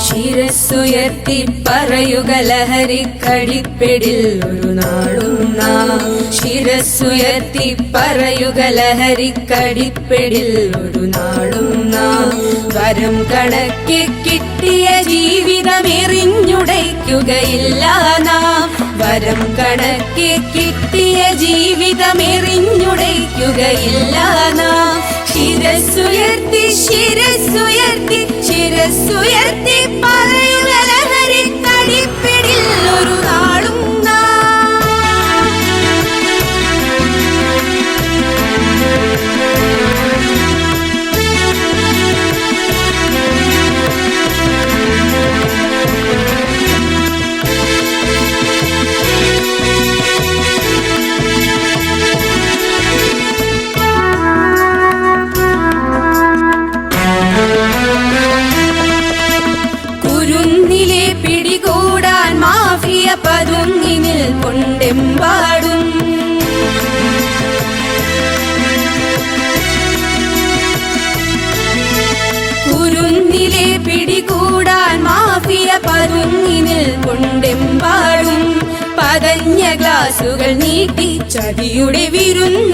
ശിരസ്സുയർത്തി പറയുക ലഹരിക്കടിപ്പിടിൽ ഒരു നാളും നാം. ശിരസ്സുയർത്തി പറയുക ലഹരിക്കടിപ്പിടിൽ ഒരു നാളും നാം. വരം കണക്കെ കിട്ടിയ ജീവിതമെറിഞ്ഞുടയ്ക്കുകയില്ല നാം. വരം കണക്കെ കിട്ടിയ ജീവിതമെറിഞ്ഞുടയ്ക്കുകയില്ല നാം. ശിരസ്സുയർത്തി ശിരസ്സുയർത്തി ശിരസ്സുയർത്തി പറയുക ലഹരിക്കടിപ്പിടിൽ ഒരു നാളും പതുങ്ങി നിൽക്കൊണ്ടെമ്പാടും. കുരുന്നിലെ പിടികൂടാൻ മാഫിയ പതുങ്ങി നിൽക്കൊണ്ടെമ്പാടും. പതഞ്ഞ ഗ്ലാസുകൾ നീട്ടി ചതിയുടെ വിരുന്നു